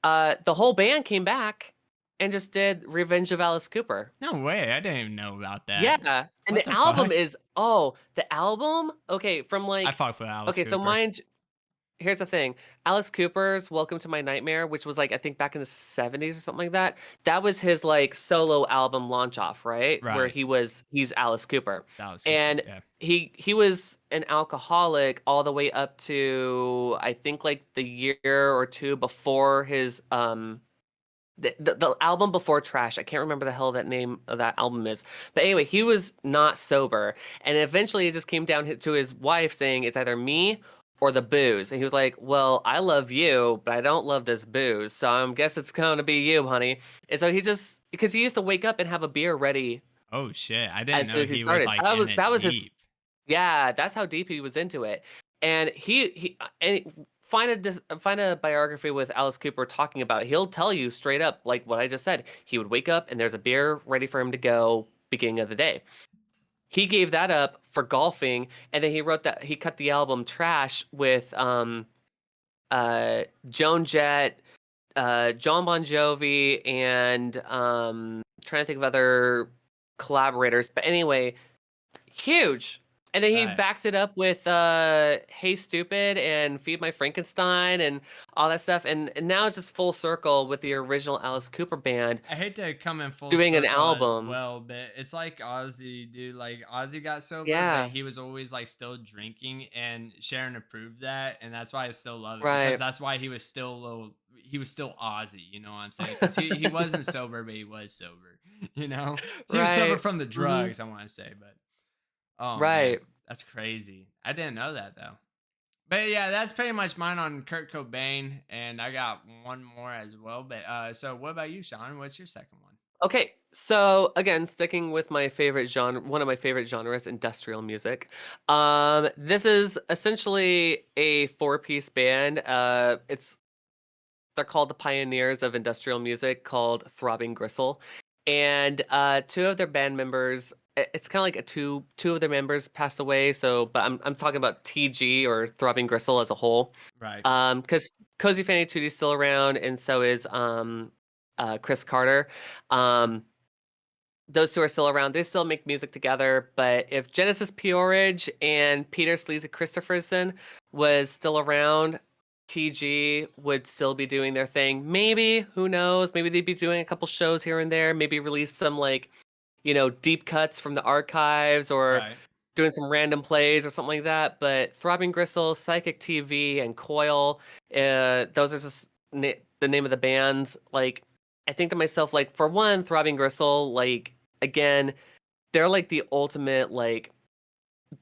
the whole band came back and just did Revenge of Alice Cooper. No way. I didn't even know about that. Yeah, and What the the album fuck? is the album. Okay, from I like fuck with Alice okay, so Cooper. here's the thing. Alice Cooper's Welcome to My Nightmare, which was like I think back in the 70s or something like that. That was his like solo album launch off, right? Where Right. he's Alice Cooper. It's Alice Cooper. And Yeah. he was an alcoholic all the way up to I think like the year or two before his the album before Trash. I can't remember the hell that name of that album is. But anyway, he was not sober. And eventually it just came down to his wife saying, it's either me or the booze. And he was like, well, I love you, but I don't love this booze. So I guess it's going to be you, honey. And so because he used to wake up and have a beer ready Oh shit. I didn't as soon know as he he was started. like That in was, it that was his, deep. yeah, that's how deep he was into it. And find a biography with Alice Cooper talking about it. He'll tell you straight up, like what I just said. He would wake up and there's a beer ready for him to go beginning of the day. He gave that up for golfing, and then he cut the album Trash with Joan Jett, John Bon Jovi, and trying to think of other collaborators. But anyway, huge. And then he Right. backs it up with Hey Stupid and Feed My Frankenstein and all that stuff. And now it's just full circle with the original Alice Cooper band I hate to come in full doing an circle as album. well, but it's like Ozzy, dude. Like Ozzy got sober, but Yeah, he was always like still drinking, and Sharon approved that, and that's why I still love it because right, that's why he was still he was still Ozzy. You know what I'm saying? Because he wasn't sober, but he was sober. He was sober right, from the hmm, drugs. I want to say, but oh man, right. that's crazy. I didn't know that though. But yeah, that's pretty much mine on Kurt Cobain, and I got one more as well. But so what about you, Sean? What's your second one? Okay, so again, sticking with my favorite genre, one of my favorite genres, industrial music. This is essentially a four-piece band. It's They're called the pioneers of industrial music, called Throbbing Gristle. And two of their band members, it's kind of like two of their members passed away. So, but I'm talking about TG or Throbbing Gristle as a whole. Right. Because Cozy Fanny Tootie's still around, and so is Chris Carter. Those two are still around. They still make music together. But if Genesis Peorage and Peter Sleazy Christopherson was still around, TG would still be doing their thing. Maybe, who knows? Maybe they'd be doing a couple shows here and there. Maybe release some like, deep cuts from the archives, or doing some random plays or something like that. But Throbbing Gristle, Psychic TV, and Coil, those are just the name of the bands. Like, I think to myself, like, for one, Throbbing Gristle, like, again, they're like the ultimate, like,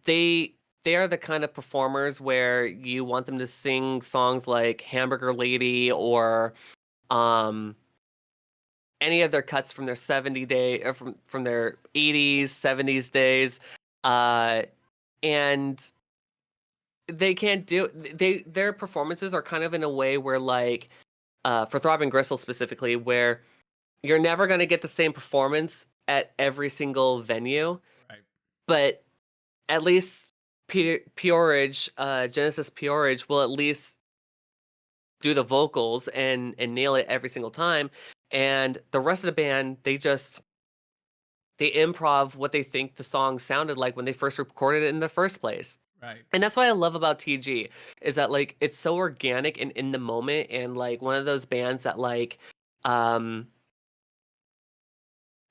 they are the kind of performers where you want them to sing songs like Hamburger Lady, or any of their cuts from their 70 day, or from their 80s, 70s days. And they can't do their performances are kind of in a way where, like, for Throbbing Gristle specifically, where you're never going to get the same performance at every single venue. Right. But at least Peorage, Genesis Peorage, will at least do the vocals and nail it every single time. And the rest of the band, they improv what they think the song sounded like when they first recorded it in the first place. Right. And that's what I love about TG, is that, like, it's so organic and in the moment, and like one of those bands that, like,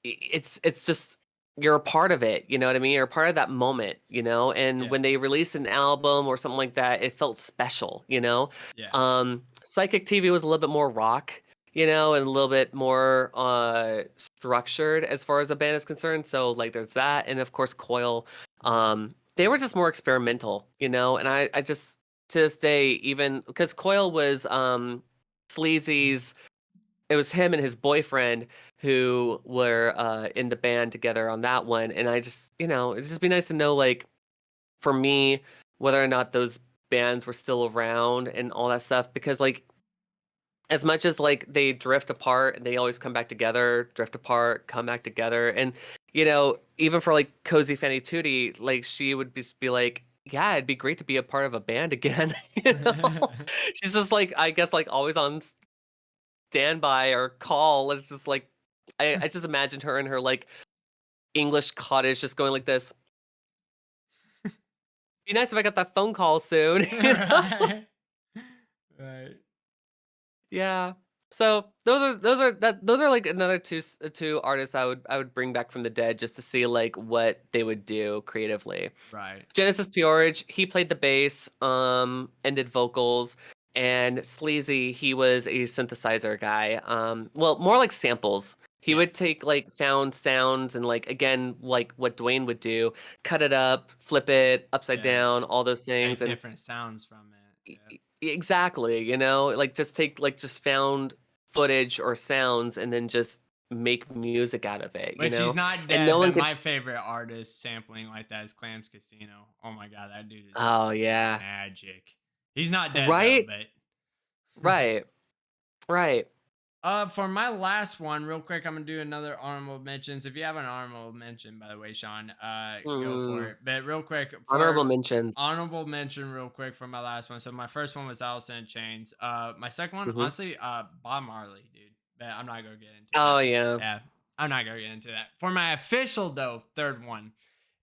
it's just, you're a part of it, you know what I mean? You're a part of that moment, and when they released an album or something like that, it felt special, Yeah. Psychic TV was a little bit more rock, and a little bit more structured as far as the band is concerned. So, like, there's that, and of course Coil. They were just more experimental, and I just, to this day, even because Coil was Sleazy's, it was him and his boyfriend who were in the band together on that one. And I just, it'd just be nice to know, like, for me, whether or not those bands were still around and all that stuff. Because, like, as much as, like, they drift apart and they always come back together, drift apart, come back together. And, even for, like, Cozy Fanny Tootie, like, she would just be like, yeah, it'd be great to be a part of a band again. She's just, like, I guess, like, always on standby or call. It's just like, I just imagined her in her, like, English cottage just going like this. Be nice if I got that phone call soon. Right. Yeah. So those are like another two artists I would bring back from the dead, just to see, like, what they would do creatively. Right. Genesis Peorage, he played the bass, and did vocals. And Sleazy, he was a synthesizer guy. Well, more like samples. He would take, like, found sounds and, like, again, like what Dwayne would do, cut it up, flip it upside down, all those things, Make and different sounds from it. Yeah. Exactly, like, just take, like, just found footage or sounds and then just make music out of it, Which he's not and dead, no one but could. my favorite artist sampling like that is Clams Casino. Oh my god, that dude is Oh yeah, magic. He's not dead right, though, but right, right. for my last one, real quick, I'm gonna do another honorable mentions. If you have an honorable mention, by the way, Sean, go for it. But real quick, Honorable for mentions. honorable mention, real quick, for my last one. So my first one was Alice in Chains. My second one, Mm-hmm. honestly, Bob Marley, dude. But I'm not gonna get into Oh that. yeah. Yeah, I'm not gonna get into that. For my official though, third one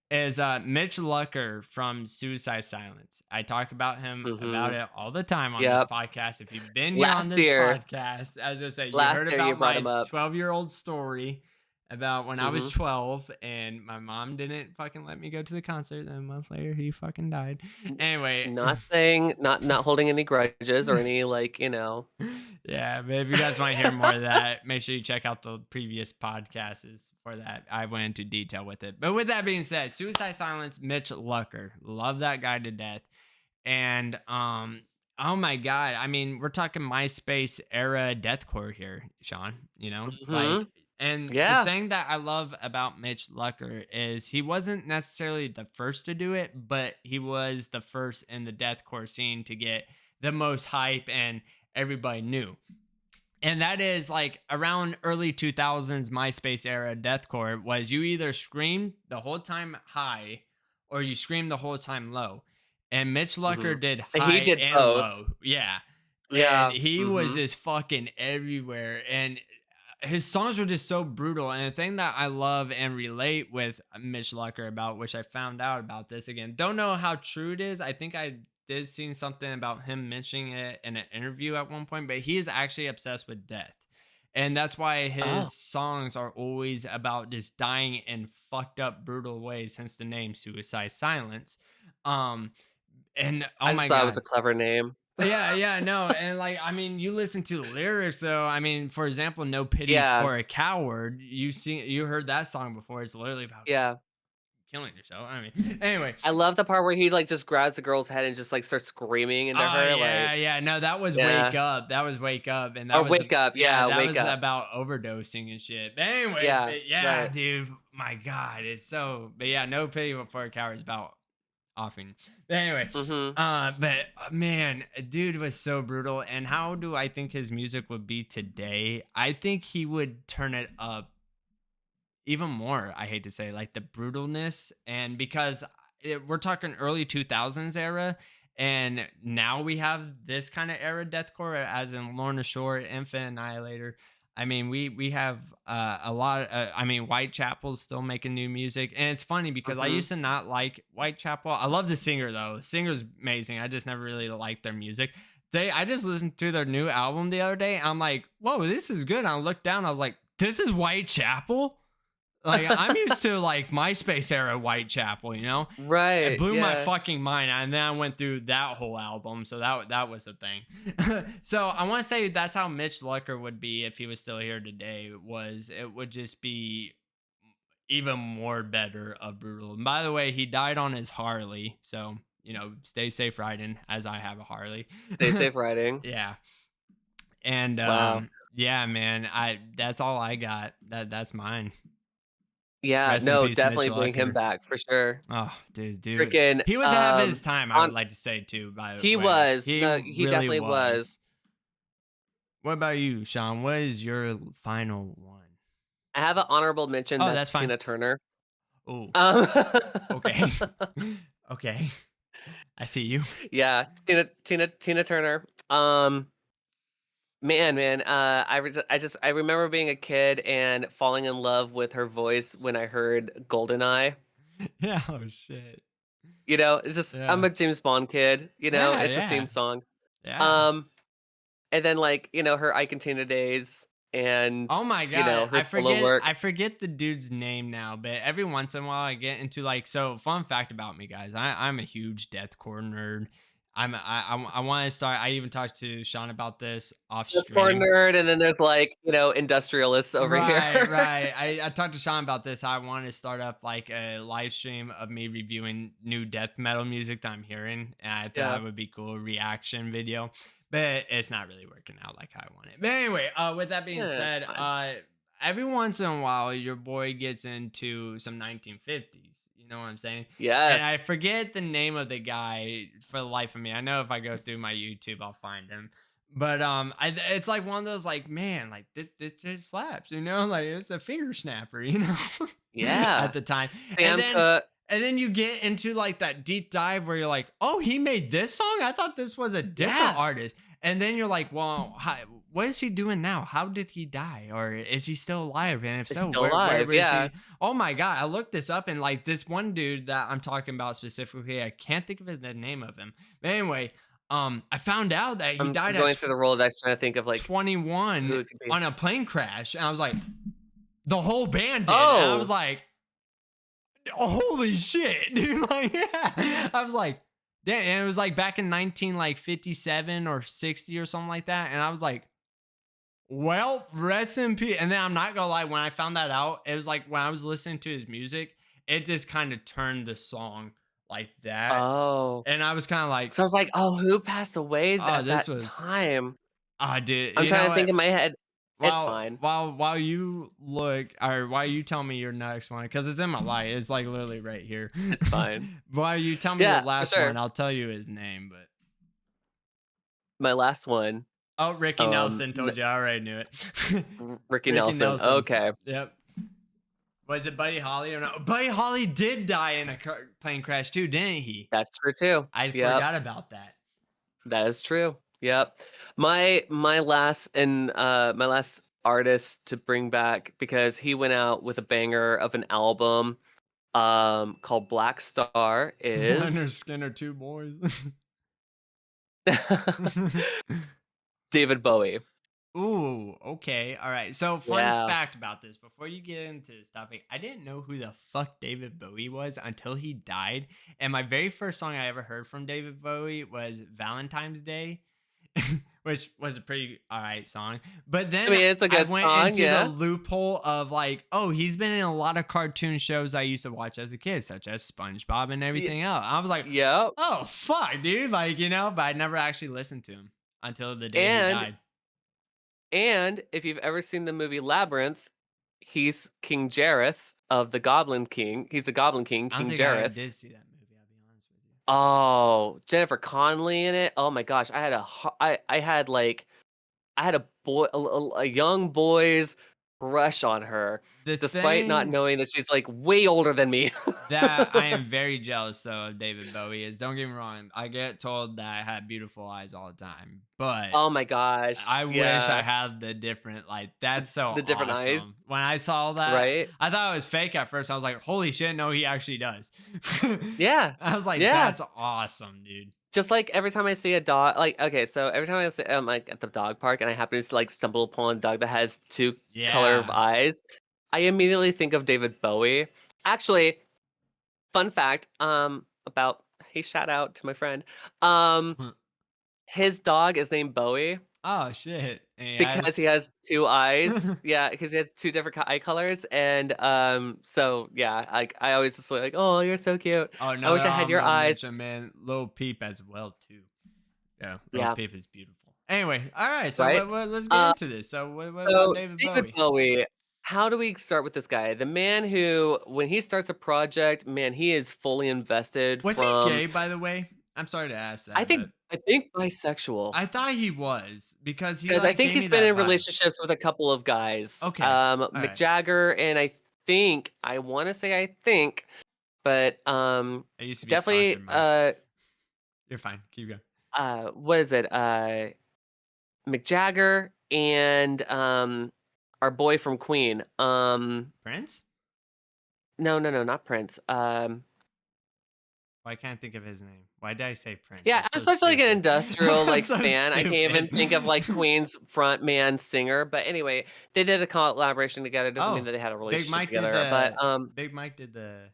is Mitch Lucker from Suicide Silence. I talk about him about it all the time on this podcast. If you've been here on Last this year, podcast, as I say, you last heard year you about brought him my up. 12-year-old story about when I was 12 and my mom didn't fucking let me go to the concert. And a month later, he fucking died. Anyway, Not saying, not holding any grudges or any, like, Yeah, but if you guys want to hear more of that, make sure you check out the previous podcasts for that. I went into detail with it. But with that being said, Suicide Silence, Mitch Lucker. Love that guy to death. And oh my god, I mean, we're talking MySpace era deathcore here, Sean, like, and the thing that I love about Mitch Lucker is he wasn't necessarily the first to do it, but he was the first in the deathcore scene to get the most hype and everybody knew. And that is like around early 2000s MySpace era deathcore was you either screamed the whole time high or you screamed the whole time low. And Mitch Lucker Mhm. did He high did and both. low. Yeah. And Yeah. he was Mhm. just fucking everywhere. And his songs were just so brutal. And the thing that I love and relate with Mitch Lucker about, which I found out about this again, don't know how true it is. I think I did see something about him mentioning it in an interview at one point, but he is actually obsessed with death. And that's why Oh. his songs are always about just dying in fucked up, brutal ways, hence the name Suicide Silence. Um, and oh I just my thought it was a God, clever name. yeah, yeah, no, and like I mean, you listen to the lyrics though. I mean, for example, "No Pity Yeah. for a Coward." You heard that song before. It's literally about Yeah. killing yourself. I mean, anyway. I love the part where he, like, just grabs the girl's head and just, like, starts screaming into Oh her, yeah, like yeah. No, that was "Wake yeah. Up." That was "Wake Up," and that Or was Wake Up, yeah, yeah, that Wake was Up. about overdosing and shit. But anyway, Yeah, but yeah, right. dude, my God, it's so. But yeah, "No Pity for a Coward" is about offing. But anyway, Mhm. but man, dude was so brutal. And how do I think his music would be today? I think he would turn it up even more. I hate to say, like the brutalness, and because we're talking early 2000s era. And now we have this kind of era deathcore, as in Lorna Shore, Infant Annihilator. I mean, we have a lot. I mean, Whitechapel's still making new music, and it's funny because I Mhm. used to not like Whitechapel. I love the singer though. The singer's amazing. I just never really liked their music. I just listened to their new album the other day. And I'm like, whoa, this is good. And I looked down. I was like, this is Whitechapel. Like I'm used to like MySpace era Whitechapel, you know? It Right, blew my yeah. fucking mind. And then I went through that whole album. So that was the thing. So I want to say that's how Mitch Lucker would be if he was still here today, was it would just be even more better of brutal. And by the way, he died on his Harley. So, stay safe riding, as I have a Harley. Stay safe riding. Yeah. And Wow. yeah, man, I that's all I got. That's mine. Yeah, Rest in no, peace, Mitch definitely bring him Lucker. back for sure. Oh, dude. Freaking, He was ahead of his time, I on would like to say too, by the he way. was. He No, he really definitely was. was. What about you, Sean? What is your final one? I have an honorable mention, Oh, that's that's fine. Tina Turner. Oh, Um, okay. Okay. I see you. yeah, Tina Turner. Man, I remember being a kid and falling in love with her voice when I heard "Goldeneye." Yeah, oh shit. It's just I'm Yeah. a James Bond kid, Yeah, it's a theme yeah. song. Yeah. Um, and then, like, her Ike and Tina days and, Oh my god, her solo work. I forget the dude's name now, but every once in a while I get into like so fun fact about me, guys. I'm a huge deathcore nerd. I want to start. I even talked to Sean about this off The core stream. nerd, and then there's, like, industrialists over here. Right, right. I talked to Sean about this. I want to start up like a live stream of me reviewing new death metal music that I'm hearing. And I thought Yeah. it would be cool reaction video, but it's not really working out like I want it. But anyway, with that being Yeah, it's said, fine. every once in a while, your boy gets into some 1950s. You know what I'm saying? And I Yes. forget the name of the guy for the life of me. I know if I go through my YouTube, I'll find him. But it's like one of those like, man, like this just slaps, like it's a finger snapper, at Yeah. the time, and Sam then Cooke. and then you get into like that deep dive where you're like, oh, he made this song. I thought this was a different Yeah. artist, and then you're like, well, what is he doing now? How did he die, or is he still alive? And if Is so, still where alive, is yeah. he? Oh my god, I looked this up, and like this one dude that I'm talking about specifically, I can't think of the name of him. But anyway, I found out that he I'm died at going through the Rolodex trying to think of, like, who 21 it could be. on a plane crash. And I was like, the whole band did. And I was Oh! like, holy shit, dude. Like, yeah. I was like, damn. And it was like back in 1957 or 60 or something like that. And I was like, well, rest in peace. And then I'm not gonna lie, when I found that out, it was like when I was listening to his music, it just kind of turned the song like that. Oh. And I was kind of like, So I was like, "Oh, who passed away oh, at this that was time?" dude, I'm you know trying to think what? in my head. It's While fine. while you look, or while you tell me your next one, because it's in my light, it's like literally right here. It's fine. While you tell me your Yeah, for last one, sure. I'll tell you his name. But My last one. Oh, Ricky Nelson told you. I already knew it. Ricky Ricky Nelson. Okay. Yep. Was it Buddy Holly or not? Buddy Holly did die in a plane crash too, didn't he? That's true too. I Yep. forgot about that. That is true. Yep. My last artist to bring back, because he went out with a banger of an album called Black Star, is Leonard Skinner, two boys. David Bowie. Ooh, okay. All right. So, fun fact about this before you get into this topic, I didn't know who the fuck David Bowie was until he died. And my very first song I ever heard from David Bowie was Valentine's Day, which was a pretty all right song. But then it's a good I went song, into the loophole of like, oh, he's been in a lot of cartoon shows I used to watch as a kid, such as SpongeBob and everything else. I was like, yep. oh, fuck, dude. Like, but I never actually listened to him until the day he died. And if you've ever seen the movie Labyrinth, he's King Jareth of the Goblin King. He's the Goblin King, King Jareth. I did see that movie, I'll be honest with you. Oh, Jennifer Connelly in it. Oh my gosh, I had a young boy's crush on her, despite not knowing that she's like way older than me. That I am very jealous though of David Bowie is. Don't get me wrong. I get told that I have beautiful eyes all the time, but oh my gosh, I wish I had the different, like, that's so the different awesome. eyes. When I saw that, right? I thought it was fake at first. I was like, holy shit, no, he actually does. Yeah. I was like, that's awesome, dude. Just like every time I see a dog, like, okay, so every time I see, I'm like at the dog park and I happen to like stumble upon a dog that has two color of eyes, I immediately think of David Bowie. Actually, fun fact, about, hey, shout out to my friend. His dog is named Bowie. Oh shit! Because he has two eyes. Yeah, because he has two different eye colors, and so yeah, like I always just like, oh, you're so cute. Oh no, I wish I had your eyes. Man, Lil Peep as well too. Yeah, Lil Peep is beautiful. Anyway, all right, so let's get into this. So what about David Bowie? How do we start with this guy? The man who, when he starts a project, man, he is fully invested. Was he gay, by the way? I'm sorry to ask that. I think bisexual. I thought he was because I think he's been in relationships with a couple of guys. Okay, Mick Jagger, and I want to say but it used to be definitely you're fine. Keep going. What is it? Mick Jagger and our boy from Queen. Prince? No, not Prince. I can't think of his name. Why did I say Prince? Yeah, I'm such like an industrial like so fan. stupid. I can't even think of like Queen's front man singer. But anyway, they did a collaboration together. Doesn't mean that they had a relationship together. But Big Mike did the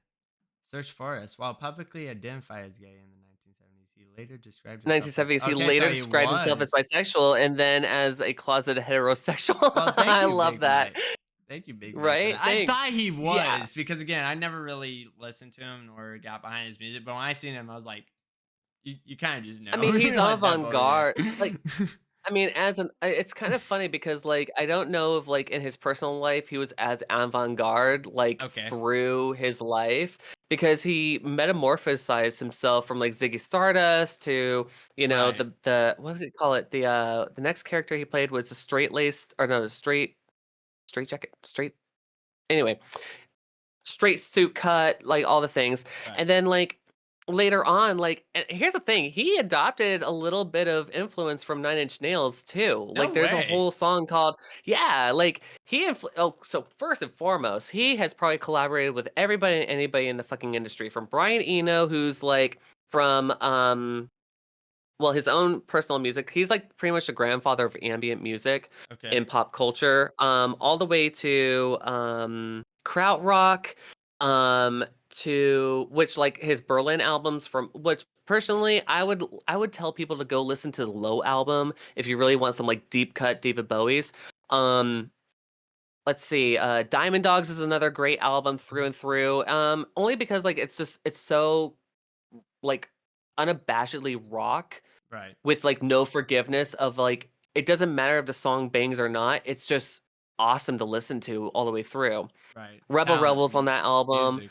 search for us. While publicly identified as gay in the 1970s, he later described himself 1970s. He later described himself as bisexual and then as a closeted heterosexual. Well, I love that. Mike. Thank you, Big Mike. Right? I thought he was because again, I never really listened to him or got behind his music. But when I seen him, I was like, you kind of just know. I mean, he's avant-garde. Like, I mean, it's kind of funny because like I don't know if like in his personal life he was as avant-garde like through his life, because he metamorphosized himself from like Ziggy Stardust to the what did he call it, the next character he played was the straight suit cut, like all the things. And then like later on, like, and here's the thing, he adopted a little bit of influence from Nine Inch Nails too. Like there's a whole song called so first and foremost, he has probably collaborated with everybody and anybody in the fucking industry, from Brian Eno, who's like from his own personal music. He's like pretty much the grandfather of ambient music in pop culture, all the way to krautrock, to which like his Berlin albums, from which personally I would tell people to go listen to the Low album if you really want some like deep cut David Bowie's. Let's see, Diamond Dogs is another great album through and through, only because like it's so like unabashedly rock, right, with like no forgiveness of like, it doesn't matter if the song bangs or not, it's just awesome to listen to all the way through. Right. Rebels on that album.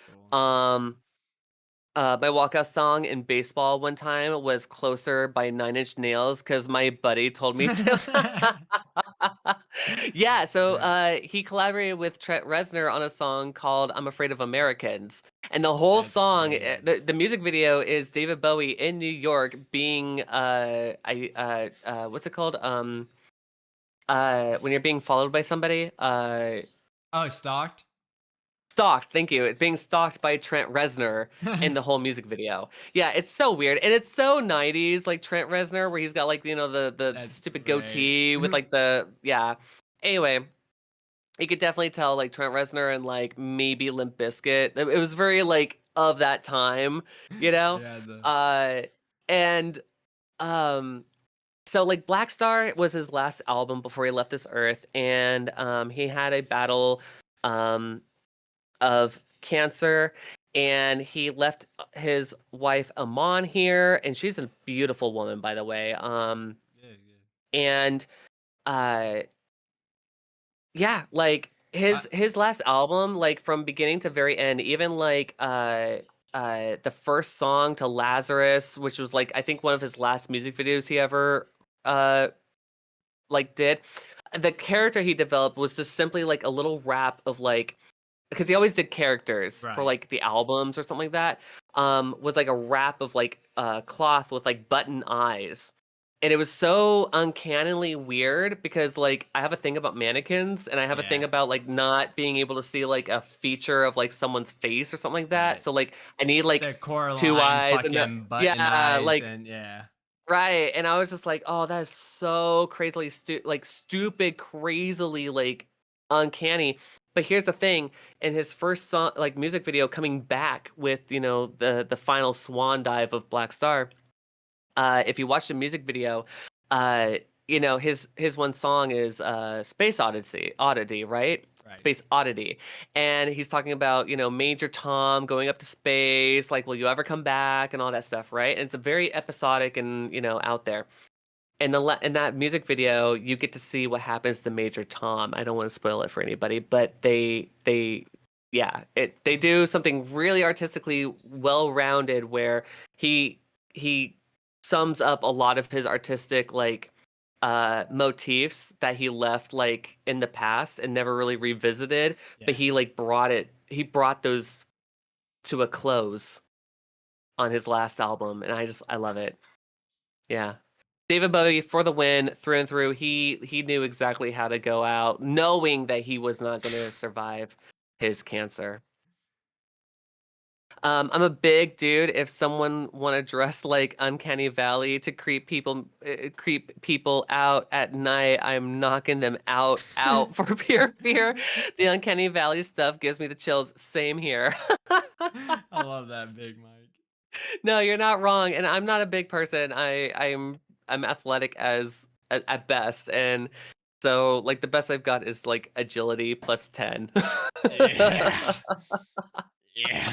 My walkout song in baseball one time was "Closer" by Nine Inch Nails because my buddy told me to. Yeah, so Yeah, he collaborated with Trent Reznor on a song called "I'm Afraid of Americans," and the whole that's song, crazy. the music video is David Bowie in New York being what's it called? When you're being followed by somebody, Oh, stalked? stalked. Thank you. It's being stalked by Trent Reznor in the whole music video. Yeah, it's so weird, and it's so '90s, like Trent Reznor, where he's got like the That's stupid great. goatee with like the yeah. Anyway, you could definitely tell like Trent Reznor and like maybe Limp Bizkit. It was very like of that time, you know. Yeah, Uh, and um, so like Black Star was his last album before he left this earth, and he had a battle of cancer, and he left his wife Amon here, and she's a beautiful woman, by the way. yeah, yeah. And uh yeah, like I, his last album, like from beginning to very end, even like the first song to Lazarus, which was like I think one of his last music videos he ever uh like did. The character he developed was just simply like a little rap of like, because he always did characters for right. like the albums or something like that, was like a wrap of like cloth with like button eyes, and it was so uncannily weird because like I have a thing about mannequins, and I have a thing Yeah, about like not being able to see like a feature of like someone's face or something like that, right. so like I need like The two Coraline eyes and fucking button yeah, eyes like and yeah. right, and I was just like, "Oh, that is so crazily stupid, crazily like uncanny." But here's the thing: in his first song, like music video, coming back with the final swan dive of Black Star, if you watch the music video, uh, his one song is Space Oddity, right? Right. Space Oddity. And he's talking about, Major Tom going up to space, like, will you ever come back and all that stuff, right? And it's a very episodic and, out there. And in that music video, you get to see what happens to Major Tom. I don't want to spoil it for anybody, but they do something really artistically well-rounded where he sums up a lot of his artistic like motifs that he left like in the past and never really revisited, but Yeah. he brought those to a close on his last album, and I love it. Yeah. David Bowie for the win through and through. He knew exactly how to go out, knowing that he was not going to survive his cancer. I'm a big dude. If someone want to dress like Uncanny Valley to creep people out at night, I'm knocking them out for pure fear. The Uncanny Valley stuff gives me the chills. Same here. I love that, Big Mike. No, you're not wrong, and I'm not a big person. I'm athletic at best, and so like the best I've got is like agility plus 10. Yeah. Yeah.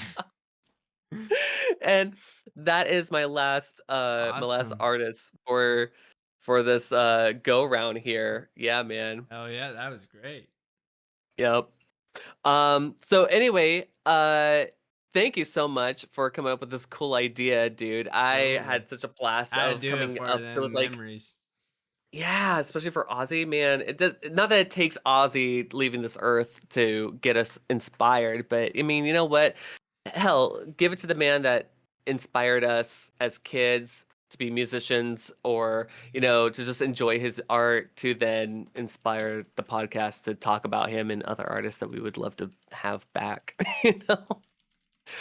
And that is my last Awesome. artist for this go round here. Yeah, man. Hell yeah, that was great. Yep. So anyway, thank you so much for coming up with this cool idea, dude. I Absolutely. had such a blast Had to of do it coming for up with them like, memories. yeah, especially for Ozzy, man. It does not that it takes Ozzy leaving this earth to get us inspired, but I mean, you know what? Hell, give it to the man that inspired us as kids to be musicians, or to just enjoy his art, to then inspire the podcast to talk about him and other artists that we would love to have back. you know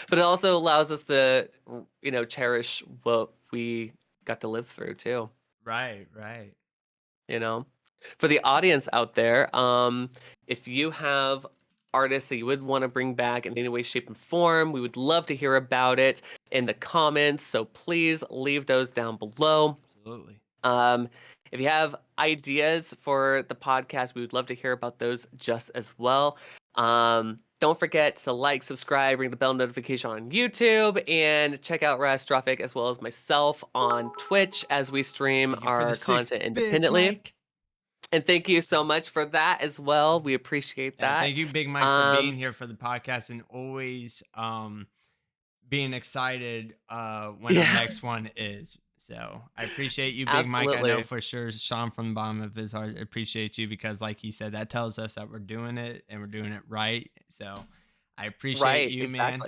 but it also allows us to cherish what we got to live through too. Right, right. you know for the audience out there, if you have artists that you would want to bring back in any way, shape, and form, we would love to hear about it in the comments, so please leave those down below. Absolutely. um, if you have ideas for the podcast, we would love to hear about those just as well. Don't forget to like, subscribe, ring the bell notification on YouTube, and check out Ratatrophic as well as myself on Twitch as we stream Thank you for the our 6 content bits, independently. Mike. And thank you so much for that as well. We appreciate Yeah, that. thank you, Big Mike, for being Um, here for the podcast and always being excited when our next one is. So I appreciate you, Big Mike. I know for sure Sean from the bottom of his heart appreciates you, because like he said, that tells us that we're doing it and we're doing it right. So I appreciate you, man.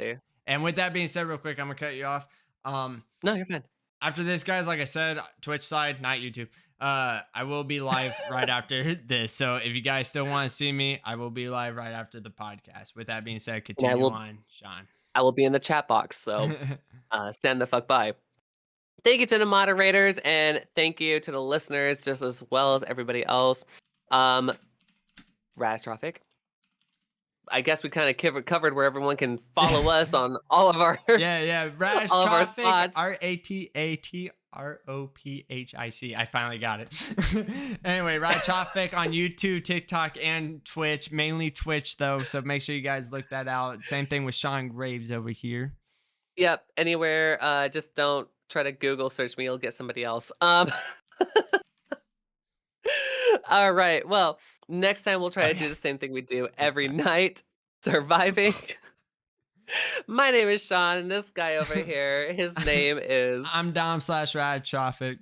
And with that being said, real quick, I'm gonna cut you off. No, you're fine. After this, guys, like I said, Twitch side, not YouTube. I will be live right after this. So if you guys still want to see me, I will be live right after the podcast. With that being said, continue on, Sean. I will be in the chat box. So stand the fuck by. Thank you to the moderators, and thank you to the listeners, just as well as everybody else. Ratatrophic. I guess we kind of covered where everyone can follow us on all of our Ratatrophic, all of our spots. Ratatrophic. I finally got it. Anyway, Ratatrophic on YouTube, TikTok, and Twitch. Mainly Twitch though, so make sure you guys look that out. Same thing with Sean Graves over here. Yep, anywhere. Just don't try to Google search me, you'll get somebody else. All right. Well, next time we'll try to do the same thing we do every night. Surviving. My name is Sean, and this guy over here, his name is... I'm Dom/Ratatrophic.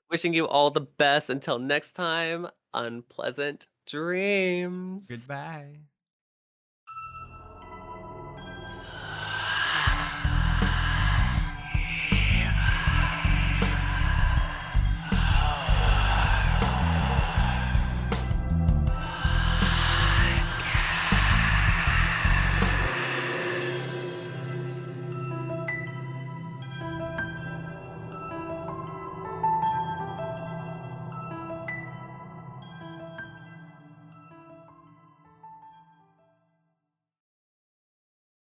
Wishing you all the best. Until next time, unpleasant dreams. Goodbye.